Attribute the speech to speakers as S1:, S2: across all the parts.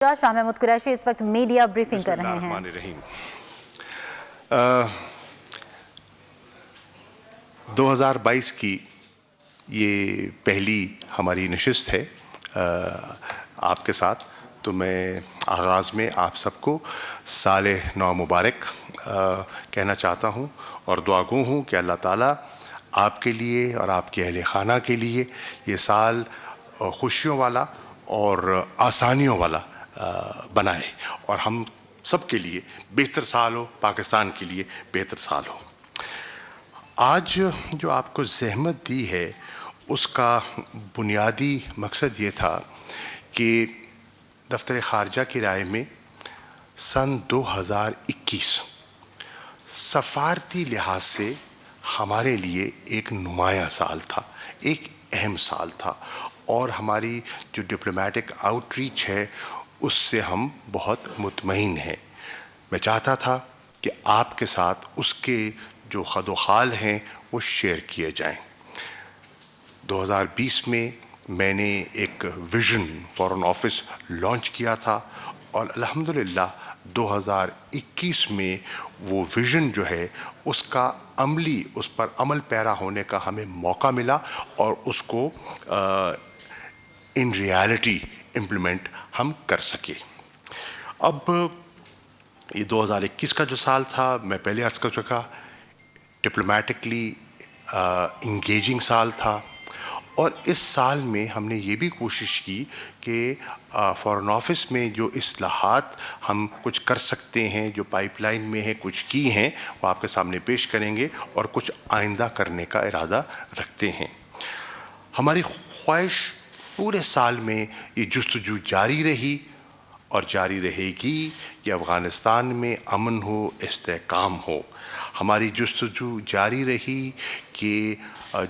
S1: شاہ محمود قریشی اس وقت media briefing کر رہے ہیں۔
S2: 2022 کی یہ پہلی ہماری نشست ہے آپ کے ساتھ، تو میں آغاز میں آپ سب کو سال نو مبارک کہنا چاہتا ہوں اور دعا گو ہوں کہ اللہ تعالیٰ آپ کے لیے اور آپ کے اہل خانہ کے لیے یہ سال خوشیوں والا اور آسانیوں والا بنائے اور ہم سب کے لیے بہتر سال ہو، پاکستان کے لیے بہتر سال ہو۔ آج جو آپ کو زحمت دی ہے اس کا بنیادی مقصد یہ تھا کہ دفتر خارجہ کی رائے میں سن 2021 سفارتی لحاظ سے ہمارے لیے ایک نمایاں سال تھا، ایک اہم سال تھا، اور ہماری جو ڈپلومیٹک آؤٹ ریچ ہے اس سے ہم بہت مطمئن ہیں۔ میں چاہتا تھا کہ آپ کے ساتھ اس کے جو خد و خال ہیں وہ شیئر کیے جائیں۔ 2020 میں میں نے ایک ویژن فارن آفس لانچ کیا تھا اور الحمدللہ 2021 میں وہ ویژن جو ہے اس کا اس پر عمل پیرا ہونے کا ہمیں موقع ملا اور اس کو ان ریالٹی امپلیمنٹ ہم کر سکے۔ اب یہ 2021 کا جو سال تھا، میں پہلے عرض کر چکا، ڈپلومیٹکلی انگیجنگ سال تھا، اور اس سال میں ہم نے یہ بھی کوشش کی کہ فارن آفس میں جو اصلاحات ہم کچھ کر سکتے ہیں، جو پائپ لائن میں ہیں، کچھ کی ہیں، وہ آپ کے سامنے پیش کریں گے اور کچھ آئندہ کرنے کا ارادہ رکھتے ہیں۔ ہماری خواہش پورے سال میں یہ جستجو جاری رہی اور جاری رہے گی کہ افغانستان میں امن ہو، استحکام ہو۔ ہماری جستجو جاری رہی کہ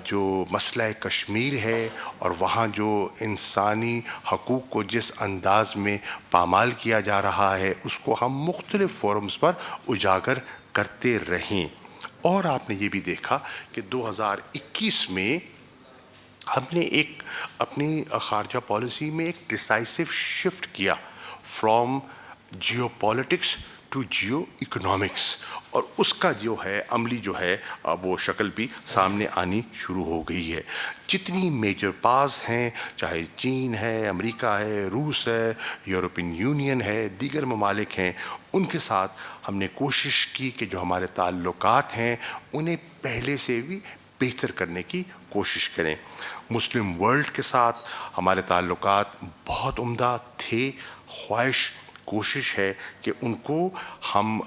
S2: جو مسئلہ کشمیر ہے اور وہاں جو انسانی حقوق کو جس انداز میں پامال کیا جا رہا ہے اس کو ہم مختلف فورمز پر اجاگر کرتے رہیں۔ اور آپ نے یہ بھی دیکھا کہ 2021 میں ہم نے ایک اپنی خارجہ پالیسی میں ایک ڈیسائسو شفٹ کیا from geopolitics to geoeconomics, اور اس کا جو ہے عملی جو ہے وہ شکل بھی سامنے آنی شروع ہو گئی ہے۔ جتنی میجر پاورز ہیں، چاہے چین ہے، امریکہ ہے، روس ہے، یورپین یونین ہے، دیگر ممالک ہیں، ان کے ساتھ ہم نے کوشش کی کہ جو ہمارے تعلقات ہیں انہیں پہلے سے بھی بہتر کرنے کی کوشش کریں۔ مسلم ورلڈ کے ساتھ ہمارے تعلقات بہت عمدہ تھے، خواہش کوشش ہے کہ ان کو ہم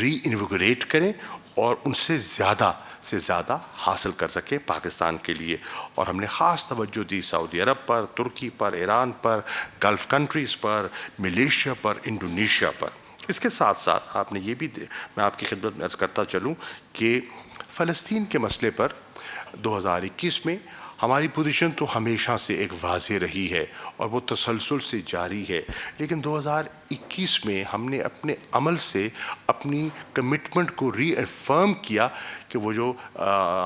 S2: ری انویگوریٹ کریں اور ان سے زیادہ حاصل کر سکیں پاکستان کے لیے، اور ہم نے خاص توجہ دی سعودی عرب پر، ترکی پر، ایران پر، گلف کنٹریز پر، ملیشیا پر، انڈونیشیا پر۔ اس کے ساتھ ساتھ آپ نے یہ بھی میں آپ کی خدمت میں عرض کرتا چلوں کہ فلسطین کے مسئلے پر 2021 میں ہماری پوزیشن تو ہمیشہ سے ایک واضح رہی ہے اور وہ تسلسل سے جاری ہے، لیکن 2021 میں ہم نے اپنے عمل سے اپنی کمٹمنٹ کو ری افرم کیا کہ وہ جو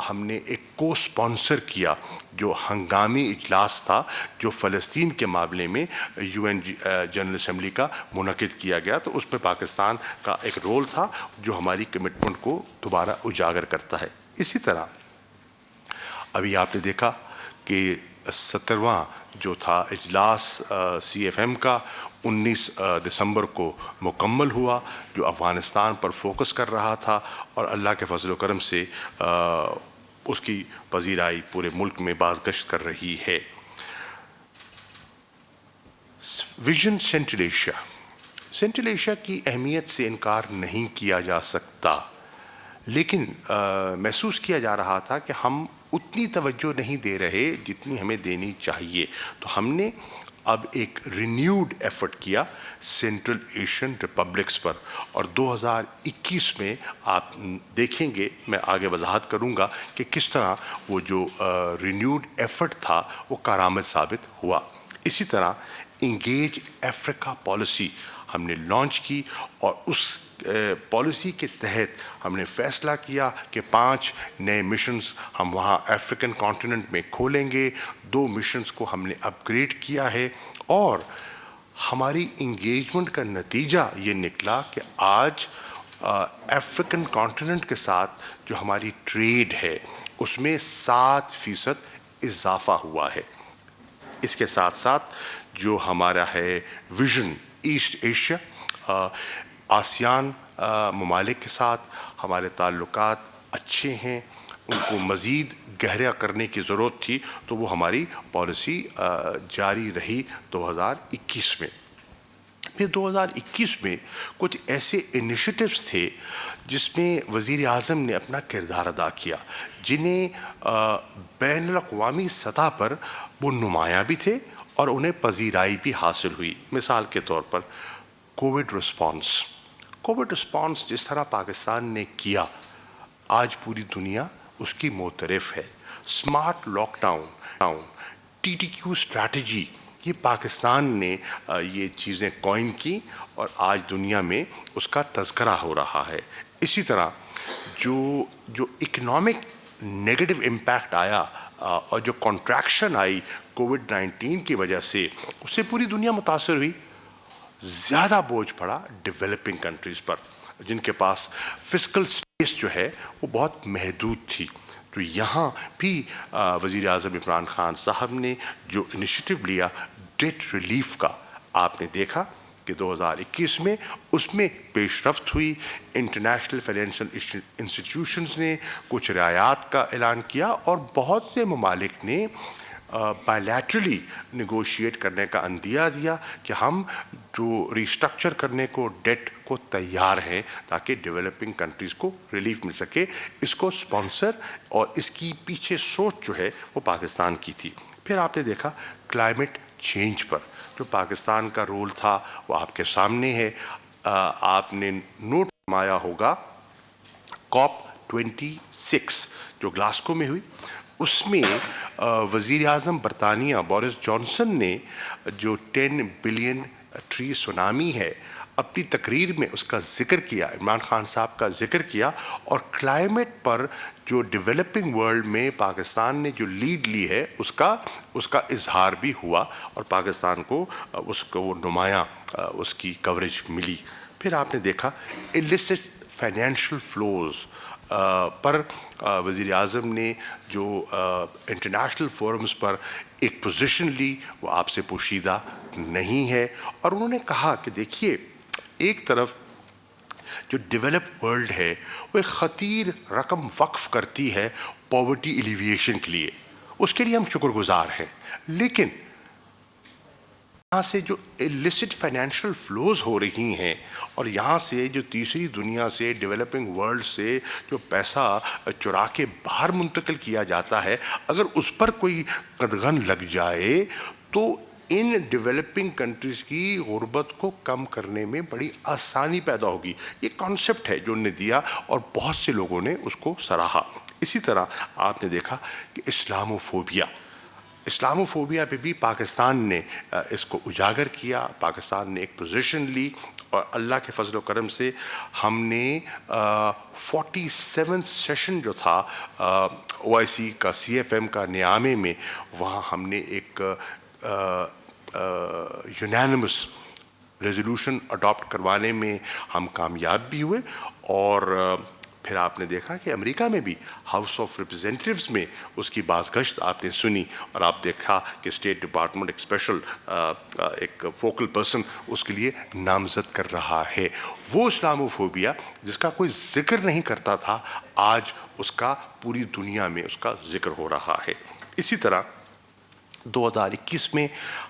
S2: ہم نے ایک کو اسپانسر کیا جو ہنگامی اجلاس تھا جو فلسطین کے معاملے میں UN جنرل اسمبلی کا منعقد کیا گیا، تو اس میں پاکستان کا ایک رول تھا جو ہماری کمٹمنٹ کو دوبارہ اجاگر کرتا ہے۔ اسی طرح ابھی آپ نے دیکھا کہ 17واں جو تھا اجلاس CFM کا 19 دسمبر کو مکمل ہوا، جو افغانستان پر فوکس کر رہا تھا، اور اللہ کے فضل و کرم سے اس کی پذیرائی پورے ملک میں بازگشت کر رہی ہے۔ ویژن سینٹرل ایشیا کی اہمیت سے انکار نہیں کیا جا سکتا، لیکن محسوس کیا جا رہا تھا کہ ہم اتنی توجہ نہیں دے رہے جتنی ہمیں دینی چاہیے، تو ہم نے اب ایک رینیوڈ ایفرٹ کیا سینٹرل ایشین ریپبلکس پر، اور 2021 میں آپ دیکھیں گے، میں آگے وضاحت کروں گا کہ کس طرح وہ جو رینیوڈ ایفرٹ تھا وہ کارآمد ثابت ہوا۔ اسی طرح انگیج افریقہ پالیسی ہم نے لانچ کی، اور اس پالیسی کے تحت ہم نے فیصلہ کیا کہ 5 نئے مشنز ہم وہاں افریقن کانٹیننٹ میں کھولیں گے، 2 مشنز کو ہم نے اپ گریڈ کیا ہے، اور ہماری انگیجمنٹ کا نتیجہ یہ نکلا کہ آج افریقن کانٹیننٹ کے ساتھ جو ہماری ٹریڈ ہے اس میں 7% اضافہ ہوا ہے. اس کے ساتھ ساتھ جو ہمارا ہے ویژن ایسٹ ایشیا آسیان ممالک کے ساتھ ہمارے تعلقات اچھے ہیں، ان کو مزید گہرا کرنے کی ضرورت تھی، تو وہ ہماری پالیسی جاری رہی 2021 میں. پھر 2021 میں کچھ ایسے انیشیٹوز تھے جس میں وزیر اعظم نے اپنا کردار ادا کیا، جنہیں بین الاقوامی سطح پر وہ نمایاں بھی تھے اور انہیں پذیرائی بھی حاصل ہوئی. مثال کے طور پر کووڈ رسپانس جس طرح پاکستان نے کیا، آج پوری دنیا اس کی معترف ہے. Smart lockdown, TTQ strategy, یہ پاکستان نے یہ چیزیں کوائن کی اور آج دنیا میں اس کا تذکرہ ہو رہا ہے. اسی طرح جو اکنامک نیگیٹو امپیکٹ آیا اور جو کنٹریکشن آئی کووڈ-19 کی وجہ سے، اس سے پوری دنیا متاثر ہوئی. زیادہ بوجھ پڑا ڈیولپنگ کنٹریز پر، جن کے پاس فسکل سپیس جو ہے وہ بہت محدود تھی. تو یہاں بھی وزیر اعظم عمران خان صاحب نے جو انیشیٹو لیا ڈیٹ ریلیف کا، آپ نے دیکھا کہ 2021 میں اس میں پیش رفت ہوئی. انٹرنیشنل فائنینشیل انسٹیٹیوشنز نے کچھ رعایات کا اعلان کیا اور بہت سے ممالک نے بائیلیٹرلی نیگوشیٹ کرنے کا عندیہ دیا کہ ہم جو ریسٹرکچر کرنے کو ڈیٹ کو تیار ہیں تاکہ ڈیولپنگ کنٹریز کو ریلیف مل سکے. اس کو سپانسر اور اس کی پیچھے سوچ جو ہے وہ پاکستان کی تھی. پھر آپ نے دیکھا کلائمیٹ چینج پر جو پاکستان کا رول تھا وہ آپ کے سامنے ہے. آپ نے نوٹ فرمایا ہوگا COP26 جو گلاسکو میں ہوئی، اس میں وزیر اعظم برطانیہ بورس جانسن نے جو 10 بلین ٹری سونامی ہے اپنی تقریر میں اس کا ذکر کیا، عمران خان صاحب کا ذکر کیا، اور کلائمیٹ پر جو ڈیولپنگ ورلڈ میں پاکستان نے جو لیڈ لی ہے اس کا اظہار بھی ہوا اور پاکستان کو اس کو وہ نمایاں اس کی کوریج ملی. پھر آپ نے دیکھا illicit فائنینشیل فلوز پر وزیر اعظم نے جو انٹرنیشنل فورمز پر ایک پوزیشن لی وہ آپ سے پوشیدہ نہیں ہے، اور انہوں نے کہا کہ دیکھیے ایک طرف جو ڈیولپ ورلڈ ہے وہ ایک خطیر رقم وقف کرتی ہے پاورٹی ایلیویشن کے لیے، اس کے لیے ہم شکر گزار ہیں، لیکن یہاں سے جو illicit فائنینشیل فلوز ہو رہی ہیں اور یہاں سے جو تیسری دنیا سے ڈیولپنگ ورلڈ سے جو پیسہ چرا کے باہر منتقل کیا جاتا ہے، اگر اس پر کوئی قدغن لگ جائے تو ان ڈیولپنگ کنٹریز کی غربت کو کم کرنے میں بڑی آسانی پیدا ہوگی. یہ کانسیپٹ ہے جو انہوں نے دیا اور بہت سے لوگوں نے اس کو سراہا. اسی طرح آپ نے دیکھا کہ اسلاموفوبیا پہ بھی پاکستان نے اس کو اجاگر کیا، پاکستان نے ایک پوزیشن لی، اور اللہ کے فضل و کرم سے ہم نے 47 سیشن جو تھا OIC کا CFM کا نیامے میں، وہاں ہم نے ایک یونینمس ریزولوشن اڈاپٹ کروانے میں ہم کامیاب بھی ہوئے. اور پھر آپ نے دیکھا کہ امریکہ میں بھی ہاؤس آف ریپریزنٹیوز میں اس کی بازگشت آپ نے سنی، اور آپ دیکھا کہ اسٹیٹ ڈپارٹمنٹ ایک اسپیشل ایک فوکل پرسن اس کے لیے نامزد کر رہا ہے. وہ اسلاموفوبیا جس کا کوئی ذکر نہیں کرتا تھا، آج اس کا پوری دنیا میں اس کا ذکر ہو رہا ہے. اسی طرح 2021 میں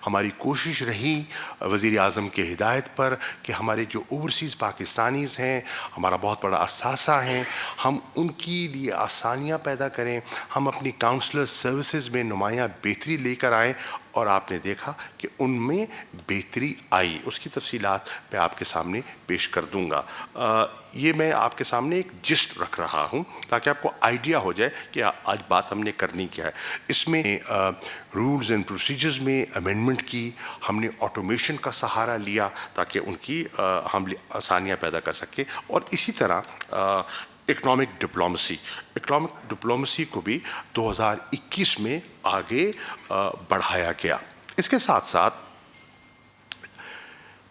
S2: ہماری کوشش رہی وزیر اعظم کے ہدایت پر کہ ہمارے جو اوورسیز پاکستانیز ہیں، ہمارا بہت بڑا اثاثہ ہیں، ہم ان کی لیے آسانیاں پیدا کریں، ہم اپنی کاؤنسلر سروسز میں نمایاں بہتری لے کر آئیں، اور آپ نے دیکھا کہ ان میں بہتری آئی. اس کی تفصیلات میں آپ کے سامنے پیش کر دوں گا. یہ میں آپ کے سامنے ایک جسٹ رکھ رہا ہوں تاکہ آپ کو آئیڈیا ہو جائے کہ آج بات ہم نے کرنی کیا ہے. اس میں رولز اینڈ پروسیجرز میں امینڈمنٹ کی، ہم نے آٹومیشن کا سہارا لیا تاکہ ان کی ہم آسانیاں پیدا کر سکیں، اور اسی طرح اکنامک ڈپلومسی کو بھی 2021 میں آگے بڑھایا گیا. اس کے ساتھ ساتھ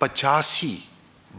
S2: 85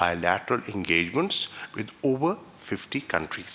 S2: bilateral engagements with over 50 countries.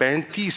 S2: 35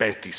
S2: 35,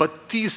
S2: 32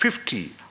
S2: 50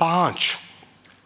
S2: 5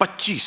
S2: 25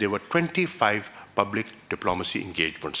S2: there were 25 public diplomacy engagements.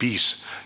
S2: 20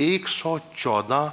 S2: 114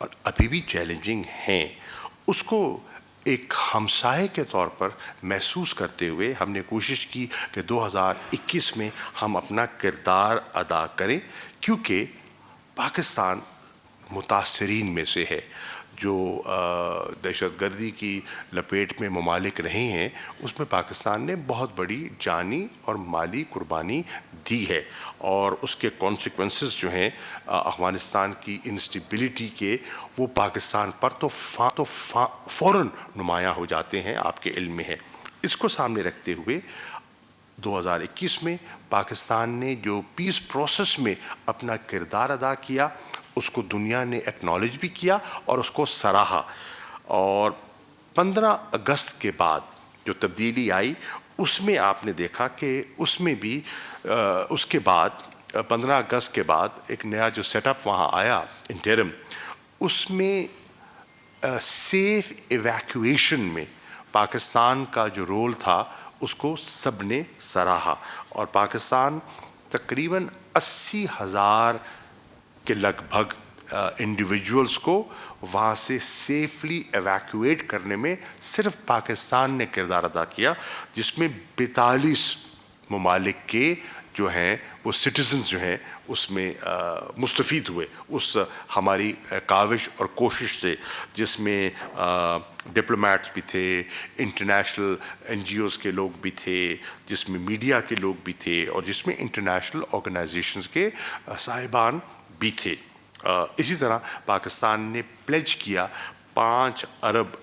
S2: اور ابھی بھی چیلنجنگ ہیں، اس کو ایک ہمسائے کے طور پر محسوس کرتے ہوئے ہم نے کوشش کی کہ 2021 میں ہم اپنا کردار ادا کریں، کیونکہ پاکستان متاثرین میں سے ہے جو دہشت گردی کی لپیٹ میں ممالک رہے ہیں، اس میں پاکستان نے بہت بڑی جانی اور مالی قربانی دی ہے، اور اس کے کانسیکوینسز جو ہیں افغانستان کی انسٹیبلٹی کے، وہ پاکستان پر تو فوراً نمایاں ہو جاتے ہیں، آپ کے علم میں ہے۔ اس کو سامنے رکھتے ہوئے 2021 میں پاکستان نے جو پیس پروسیس میں اپنا کردار ادا کیا، اس کو دنیا نے ایکنالج بھی کیا اور اس کو سراہا، اور 15 اگست کے بعد جو تبدیلی آئی اس میں آپ نے دیکھا کہ اس میں بھی اس کے بعد 15 اگست کے بعد ایک نیا جو سیٹ اپ وہاں آیا انٹرم، اس میں سیف ایویکویشن میں پاکستان کا جو رول تھا اس کو سب نے سراہا، اور پاکستان تقریباً 80,000 کے لگ بھگ انڈیویجولز کو وہاں سے سیفلی ایویکویٹ کرنے میں صرف پاکستان نے کردار ادا کیا، جس میں 42 ممالک کے جو ہیں وہ سٹیزنز جو ہیں اس میں مستفید ہوئے اس ہماری کاوش اور کوشش سے، جس میں ڈپلومیٹس بھی تھے، انٹرنیشنل این جی اوز کے لوگ بھی تھے، جس میں میڈیا کے لوگ بھی تھے، اور جس میں انٹرنیشنل آرگنائزیشنز کے صاحبان بھی تھے۔ اسی طرح پاکستان نے پلیج کیا 5 ارب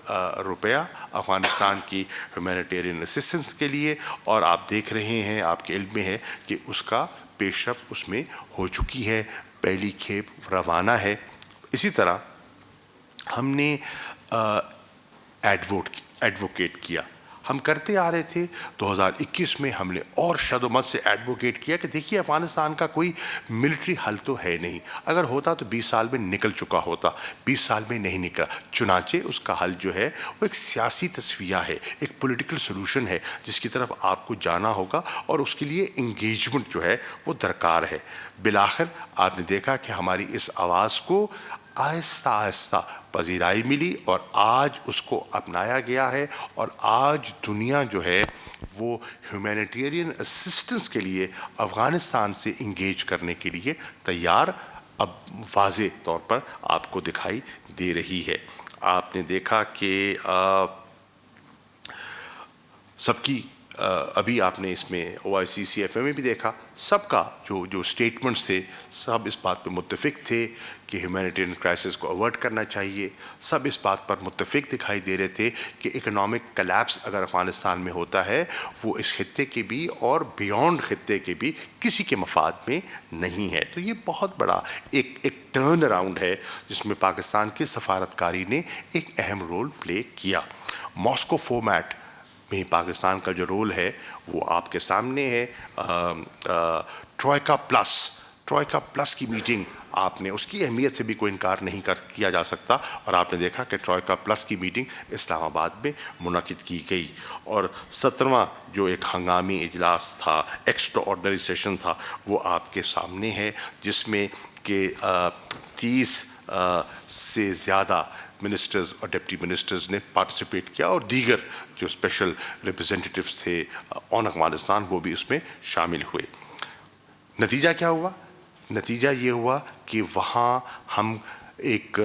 S2: روپیہ افغانستان کی ہیومینیٹیرین اسسٹنس کے لیے، اور آپ دیکھ رہے ہیں، آپ کے علم میں ہے کہ اس کا پیش رفت اس میں ہو چکی ہے، پہلی کھیپ روانہ ہے۔ اسی طرح ہم نے ایڈوکیٹ کیا، ہم کرتے آ رہے تھے، 2021 میں ہم نے اور شد و مت سے ایڈوکیٹ کیا کہ دیکھیے افغانستان کا کوئی ملٹری حل تو ہے نہیں، اگر ہوتا تو 20 سال میں نکل چکا ہوتا، 20 سال میں نہیں نکلا، چنانچہ اس کا حل جو ہے وہ ایک سیاسی تصفیہ ہے، ایک پولیٹیکل سلوشن ہے جس کی طرف آپ کو جانا ہوگا، اور اس کے لیے انگیجمنٹ جو ہے وہ درکار ہے۔ بالآخر آپ نے دیکھا کہ ہماری اس آواز کو آہستہ آہستہ پذیرائی ملی، اور آج اس کو اپنایا گیا ہے، اور آج دنیا جو ہے وہ ہیومینیٹیرین اسسٹنس کے لیے افغانستان سے انگیج کرنے کے لیے تیار اب واضح طور پر آپ کو دکھائی دے رہی ہے۔ آپ نے دیکھا کہ سب کی ابھی آپ نے اس میں OIC-CFA میں بھی دیکھا، سب کا جو اسٹیٹمنٹس تھے سب اس بات پہ متفق تھے کہ ہیومینیٹیرین کرائسس کو اوائڈ کرنا چاہیے، سب اس بات پر متفق دکھائی دے رہے تھے کہ اکنامک کلیپس اگر افغانستان میں ہوتا ہے وہ اس خطے کے بھی اور بیونڈ خطے کے بھی کسی کے مفاد میں نہیں ہے۔ تو یہ بہت بڑا ایک ٹرن اراؤنڈ ہے جس میں پاکستان کی سفارتکاری نے ایک اہم رول پلے کیا۔ ماسکو فارمیٹ میں پاکستان کا جو رول ہے وہ آپ کے سامنے ہے۔ ٹروئکا پلس کی میٹنگ آپ نے، اس کی اہمیت سے بھی کوئی انکار نہیں کیا جا سکتا، اور آپ نے دیکھا کہ ٹروئکا پلس کی میٹنگ اسلام آباد میں منعقد کی گئی، اور 17واں جو ایک ہنگامی اجلاس تھا، ایکسٹرا آرڈنری سیشن تھا، وہ آپ کے سامنے ہے، جس میں کہ 30 سے زیادہ منسٹرز اور ڈپٹی منسٹرز نے پارٹیسپیٹ کیا، اور دیگر جو اسپیشل ریپرزینٹیٹیوز تھے آن افغانستان وہ بھی اس میں شامل ہوئے۔ نتیجہ کیا ہوا؟ نتیجہ یہ ہوا کہ وہاں ہم ایک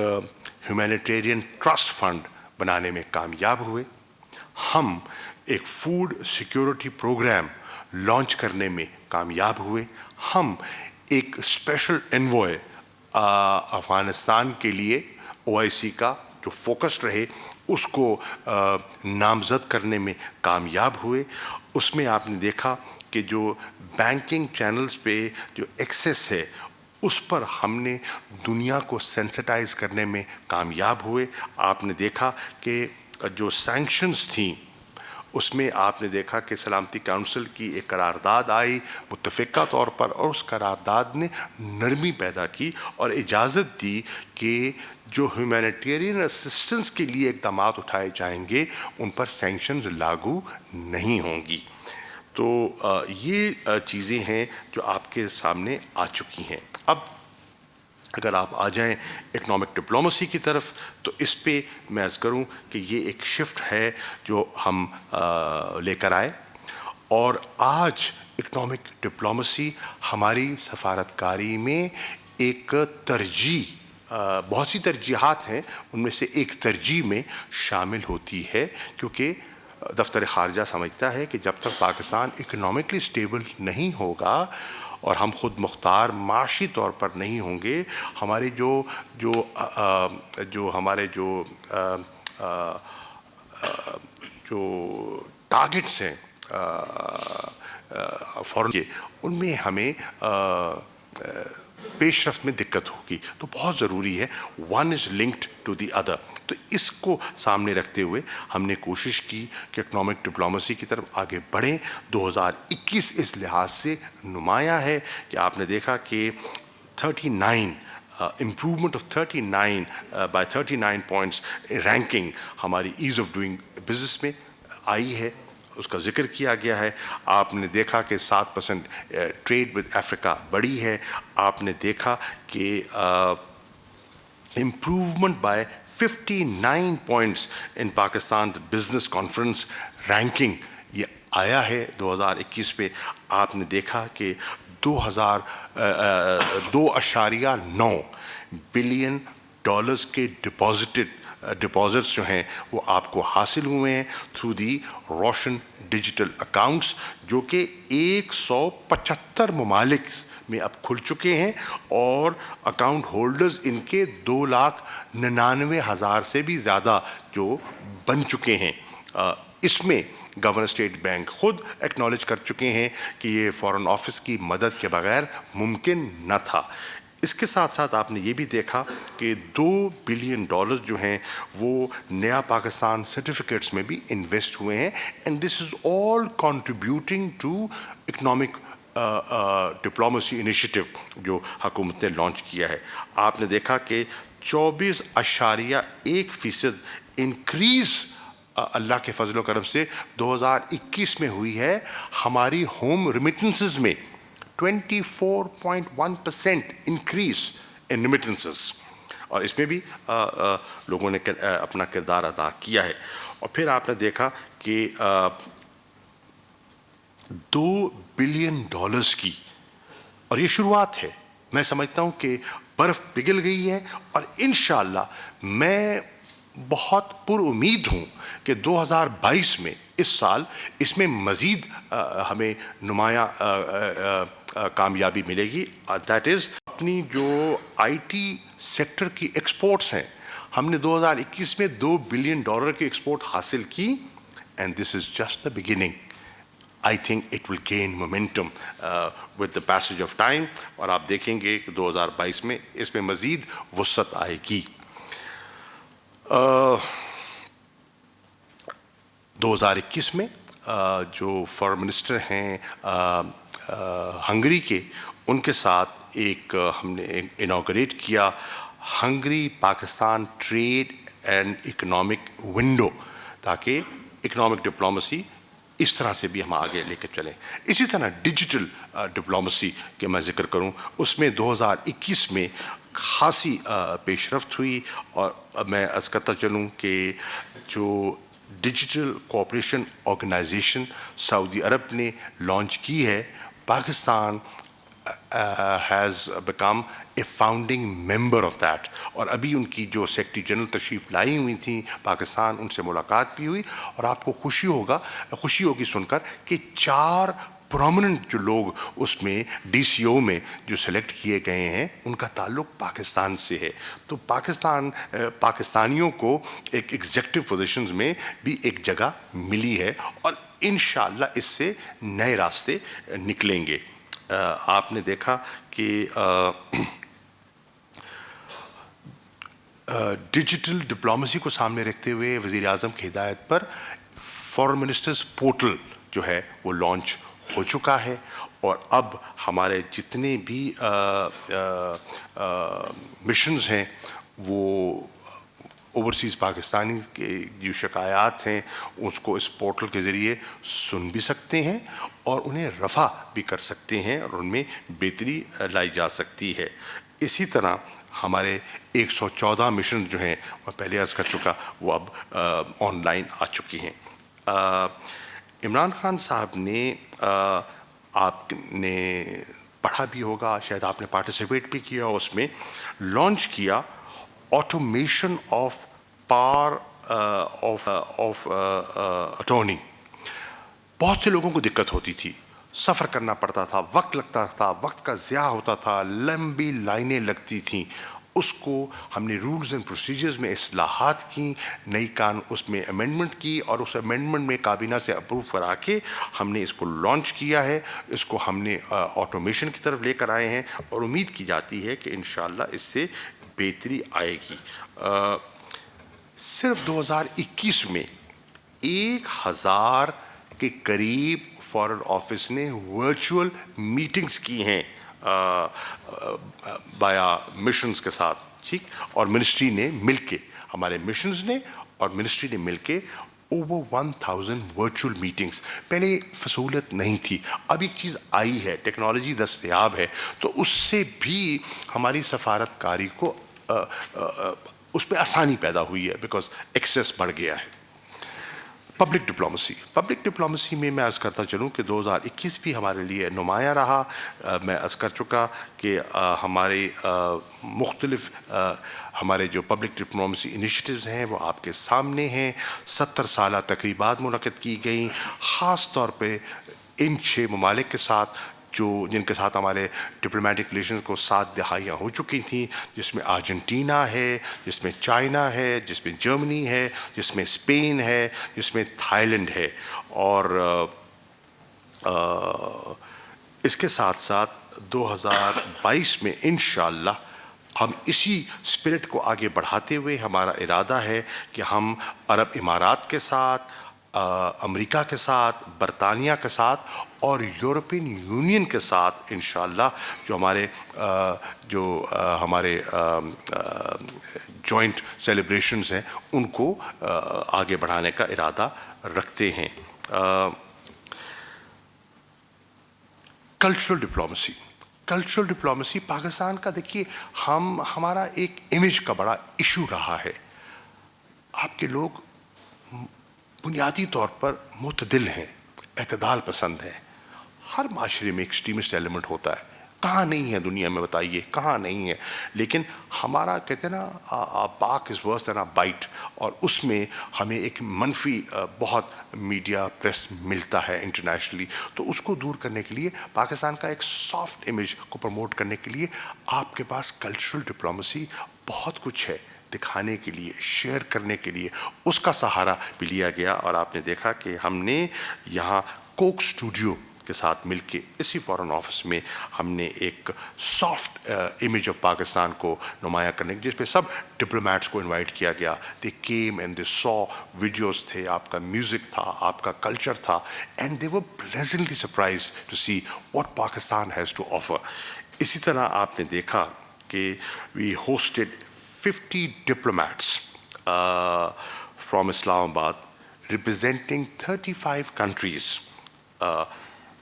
S2: ہیومینیٹیرین ٹرسٹ فنڈ بنانے میں کامیاب ہوئے، ہم ایک فوڈ سیکیورٹی پروگرام لانچ کرنے میں کامیاب ہوئے، ہم ایک اسپیشل انوائے افغانستان کے لیے OIC کا جو فوکس رہے اس کو نامزد کرنے میں کامیاب ہوئے۔ اس میں آپ نے دیکھا کہ جو بینکنگ چینلز پہ جو ایکسیس ہے اس پر ہم نے دنیا کو سینسٹائز کرنے میں کامیاب ہوئے۔ آپ نے دیکھا کہ جو سینکشنز تھیں اس میں آپ نے دیکھا کہ سلامتی کونسل کی ایک قرارداد آئی متفقہ طور پر، اور اس قرارداد نے نرمی پیدا کی اور اجازت دی کہ جو ہیومینیٹیرین اسسٹنس کے لیے اقدامات اٹھائے جائیں گے ان پر سینکشنز لاگو نہیں ہوں گی۔ تو یہ چیزیں ہیں جو آپ کے سامنے آ چکی ہیں۔ اب اگر آپ آ جائیں اکنامک ڈپلومسی کی طرف تو اس پہ میں عرض کروں کہ یہ ایک شفٹ ہے جو ہم لے کر آئے، اور آج اکنامک ڈپلومسی ہماری سفارتکاری میں ایک ترجیح، بہت سی ترجیحات ہیں، ان میں سے ایک ترجیح میں شامل ہوتی ہے، کیونکہ دفتر خارجہ سمجھتا ہے کہ جب تک پاکستان اکنامکلی سٹیبل نہیں ہوگا اور ہم خود مختار معاشی طور پر نہیں ہوں گے، ہمارے جو ٹارگٹس ہیں فورن کے، ان میں ہمیں پیش رفت میں دقت ہوگی. تو بہت ضروری ہے one is linked to the other. تو اس کو سامنے رکھتے ہوئے ہم نے کوشش کی کہ اکنامک ڈپلومسی کی طرف آگے بڑھیں. 2021 اس لحاظ سے نمایاں ہے کہ آپ نے دیکھا کہ 39 improvement of 39 by 39 points ranking ہماری ایز آف ڈوئنگ بزنس میں آئی ہے، اس کا ذکر کیا گیا ہے. آپ نے دیکھا کہ 7% ٹریڈ ود افریقہ بڑھی ہے. آپ نے دیکھا کہ improvement by 59 points in Pakistan Business Conference ranking یہ آیا ہے 2021 میں. آپ نے دیکھا کہ 2.9 بلین ڈالرز کے ڈپازٹس جو ہیں وہ آپ کو حاصل ہوئے ہیں تھرو دی روشن ڈیجیٹل اکاؤنٹس، جو کہ 175 ممالک میں اب کھل چکے ہیں، اور اکاؤنٹ ہولڈرز ان کے 2,99,000 سے بھی زیادہ جو بن چکے ہیں. اس میں گورنر اسٹیٹ بینک خود ایکنالج کر چکے ہیں کہ یہ فارن آفس کی مدد کے بغیر ممکن نہ تھا. اس کے ساتھ ساتھ آپ نے یہ بھی دیکھا کہ $2 بلین جو ہیں وہ نیا پاکستان سرٹیفکیٹس میں بھی انویسٹ ہوئے ہیں. And this is all contributing to economic diplomacy initiative جو حکومت نے لانچ کیا ہے. آپ نے دیکھا کہ 24.1% انکریز اللہ کے فضل و کرم سے 2021 میں ہوئی ہے. ہماری ہوم ریمیٹنسز میں 24.1% انکریز ان ریمیٹنسز، اور اس میں بھی لوگوں نے اپنا کردار ادا کیا ہے. اور پھر آپ نے دیکھا کہ $2 بلین کی، اور یہ شروعات ہے. میں سمجھتا ہوں کہ برف پگھل گئی ہے، اور انشاءاللہ میں بہت پر امید ہوں کہ 2022 میں اس سال اس میں مزید ہمیں نمایاں کامیابی ملے گی. دیٹ از اپنی جو آئی ٹی سیکٹر کی ایکسپورٹس ہیں، ہم نے 2021 میں $2 بلین کی ایکسپورٹ حاصل کی. And this is just the beginning. I think it will gain momentum with the passage of time, اور آپ دیکھیں گے کہ 2022 میں اس میں مزید وسعت آئے گی. 2021 میں جو فارن منسٹر ہیں ہنگری کے، ان کے ساتھ ایک ہم نے انوگریٹ کیا Hungary Pakistan trade and economic window, تاکہ اکنامک ڈپلومسی اس طرح سے بھی ہم آگے لے کر چلیں. اسی طرح ڈیجیٹل ڈپلومسی کے میں ذکر کروں، اس میں 2021 میں خاصی پیش رفت ہوئی. اور میں عرض کرتا چلوں کہ جو ڈیجیٹل کوآپریشن آرگنائزیشن سعودی عرب نے لانچ کی ہے، Pakistan has become a founding member of that. اور ابھی ان کی جو سیکرٹری جنرل تشریف لائی ہوئی تھیں پاکستان، ان سے ملاقات بھی ہوئی. اور آپ کو خوشی ہوگی سن کر کہ 4 پرومیننٹ جو لوگ اس میں ڈی سی او میں جو سلیکٹ کیے گئے ہیں، ان کا تعلق پاکستان سے ہے. تو پاکستانیوں کو ایک ایگزیکٹو پوزیشنز میں بھی ایک جگہ ملی ہے، اور انشاءاللہ اس سے نئے راستے نکلیں گے. آپ نے دیکھا کہ ڈیجیٹل ڈپلومسی کو سامنے رکھتے ہوئے وزیر اعظم کی ہدایت پر فارن منسٹرز پورٹل جو ہے وہ لانچ ہو چکا ہے. اور اب ہمارے جتنے بھی مشنز ہیں وہ اوورسیز پاکستانی کے جو شکایات ہیں اس کو اس پورٹل کے ذریعے سن بھی سکتے ہیں اور انہیں رفع بھی کر سکتے ہیں، اور ان میں بہتری لائی جا سکتی ہے. اسی طرح ہمارے 114 مشن جو ہیں میں پہلے عرض کر چکا وہ اب آن لائن آ چکی ہیں. عمران خان صاحب نے آپ نے پڑھا بھی ہوگا, شاید آپ نے پارٹیسپیٹ بھی کیا, اس میں لانچ کیا automation of power of attorney. بہت سے لوگوں کو دقت ہوتی تھی, سفر کرنا پڑتا تھا, وقت لگتا تھا, وقت کا ضیاع ہوتا تھا, لمبی لائنیں لگتی تھیں. اس کو ہم نے رولز اینڈ پروسیجرز میں اصلاحات کی, نئی اس میں امینڈمنٹ کی, اور اس امینڈمنٹ میں کابینہ سے اپروو کرا کے ہم نے اس کو لانچ کیا ہے. اس کو ہم نے آٹومیشن کی طرف لے کر آئے ہیں, اور امید کی جاتی ہے کہ انشاءاللہ اس سے بہتری آئے گی. صرف 2021 میں 1000 کے قریب فارن آفس نے ورچوئل میٹنگز کی ہیں بایا مشنز کے ساتھ, ٹھیک, اور منسٹری نے مل کے, ہمارے مشنز نے اور منسٹری نے مل کے اوور 1000 ورچوئل میٹنگز. پہلے سہولت نہیں تھی, اب ایک چیز آئی ہے, ٹیکنالوجی دستیاب ہے, تو اس سے بھی ہماری سفارت کاری کو اس میں آسانی پیدا ہوئی ہے, بیکاز ایکسیس بڑھ گیا ہے. پبلک ڈپلومسی میں عرض کرتا چلوں کہ 2021 بھی ہمارے لیے نمایاں رہا. میں عرض کر چکا کہ ہمارے مختلف ہمارے جو پبلک ڈپلومسی انیشیٹیوز ہیں وہ آپ کے سامنے ہیں. 70 سالہ تقریبات منعقد کی گئیں, خاص طور پہ ان 6 ممالک کے ساتھ جن کے ساتھ ہمارے ڈپلومیٹک ریلیشنز کو 7 دہائیاں ہو چکی تھیں, جس میں ارجنٹینا ہے, جس میں چائنا ہے, جس میں جرمنی ہے, جس میں اسپین ہے, جس میں تھائی لینڈ ہے. اور اس کے ساتھ ساتھ 2022 میں انشاءاللہ ہم اسی اسپرٹ کو آگے بڑھاتے ہوئے ہمارا ارادہ ہے کہ ہم عرب امارات کے ساتھ, امریکہ کے ساتھ, برطانیہ کے ساتھ اور یورپین یونین کے ساتھ انشاءاللہ جو ہمارے جوائنٹ سیلیبریشنز ہیں ان کو آگے بڑھانے کا ارادہ رکھتے ہیں. کلچرل ڈپلومسی پاکستان کا, دیکھیے ہمارا ایک امیج کا بڑا ایشو رہا ہے. آپ کے لوگ بنیادی طور پر معتدل ہیں, اعتدال پسند ہیں. ہر معاشرے میں ایکسٹریمسٹ ایلیمنٹ ہوتا ہے, کہاں نہیں ہے دنیا میں, بتائیے کہاں نہیں ہے. لیکن ہمارا کہتے ہیں نا باک از ورس دین بائٹ, اور اس میں ہمیں ایک منفی بہت میڈیا پریس ملتا ہے انٹرنیشنلی. تو اس کو دور کرنے کے لیے, پاکستان کا ایک سافٹ امیج کو پروموٹ کرنے کے لیے آپ کے پاس کلچرل ڈپلومسی بہت کچھ ہے دکھانے کے لیے, شیئر کرنے کے لیے. اس کا سہارا بھی لیا گیا, اور آپ نے دیکھا کہ ہم نے یہاں کوک اسٹوڈیو کے ساتھ مل کے اسی فارن آفس میں ہم نے ایک سافٹ امیج آف پاکستان کو نمایاں کرنے کی, جس پہ سب ڈپلومیٹس کو انوائٹ کیا گیا. They came and they saw videos تھے, آپ کا میوزک تھا, آپ کا کلچر تھا, and they were pleasantly surprised to see what Pakistan has to offer. اسی طرح آپ نے دیکھا کہ we hosted 50 diplomats from Islamabad representing 35 countries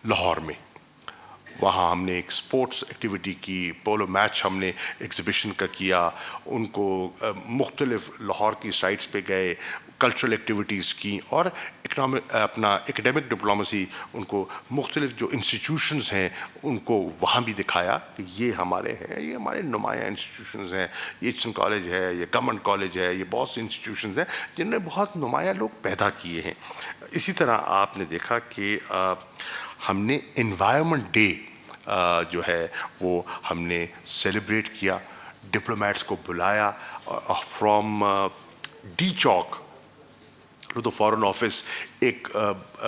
S2: Lahore میں. وہاں ہم نے ایک سپورٹس ایکٹیویٹی کی, پولو میچ ہم نے ایگزیبیشن کا کیا, ان کو مختلف لاہور کی سائٹس پہ گئے, کلچرل ایکٹیویٹیز کی, اور اپنا ایکڈیمک ڈپلومسی ان کو مختلف جو انسٹیٹیوشنز ہیں ان کو وہاں بھی دکھایا کہ یہ ہمارے ہیں, یہ ہمارے نمایاں انسٹیٹیوشنز ہیں, یہ ایچسن کالج ہے, یہ گورنمنٹ کالج ہے, یہ بہت سی انسٹیٹیوشنز ہیں جن نے بہت نمایاں لوگ پیدا کیے ہیں. اسی طرح آپ نے دیکھا کہ ہم نے انوائرمنٹ ڈے جو ہے وہ ہم نے سیلیبریٹ کیا. ڈپلومیٹس کو بلایا from D Chowk to the foreign office, ایک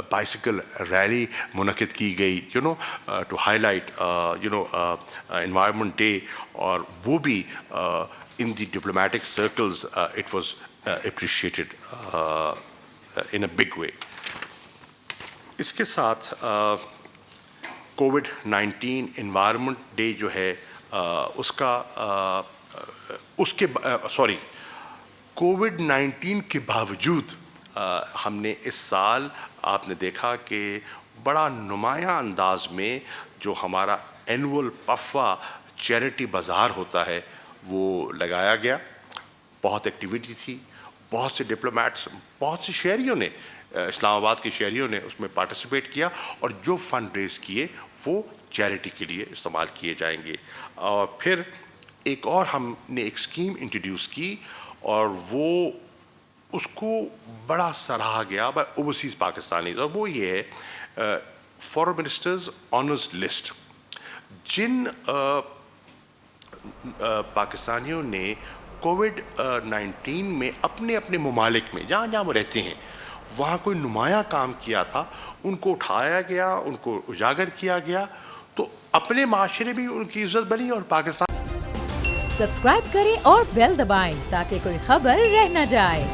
S2: بائسیکل ریلی منعقد کی گئی to highlight environment day, اور وہ بھی in the diplomatic circles it was appreciated in a big way. اس کے ساتھ کووڈ-19 انوائرمنٹ ڈے جو ہے کووڈ-19 کے باوجود ہم نے اس سال آپ نے دیکھا کہ بڑا نمایاں انداز میں جو ہمارا اینول پفوا چیریٹی بازار ہوتا ہے وہ لگایا گیا. بہت ایکٹیویٹی تھی, بہت سے ڈپلومیٹس, بہت سے شہریوں نے, اسلام آباد کے شہریوں نے اس میں پارٹیسپیٹ کیا, اور جو فنڈ ریز کیے وہ چیریٹی کے لیے استعمال کیے جائیں گے. اور پھر ایک اور ہم نے ایک اسکیم انٹروڈیوس کی, اور وہ اس کو بڑا سراہا گیا بائی اوورسیز پاکستانیز, اور وہ یہ ہے فارن منسٹرز آنرز لسٹ. جن پاکستانیوں نے کووڈ-19 میں اپنے اپنے ممالک میں جہاں جہاں وہ رہتے ہیں وہاں کوئی نمایاں کام کیا تھا, ان کو اٹھایا گیا, ان کو اجاگر کیا گیا, تو اپنے معاشرے بھی ان کی عزت بنی اور پاکستان.
S3: سبسکرائب کریں اور بیل دبائیں تاکہ کوئی خبر رہ نہ جائے.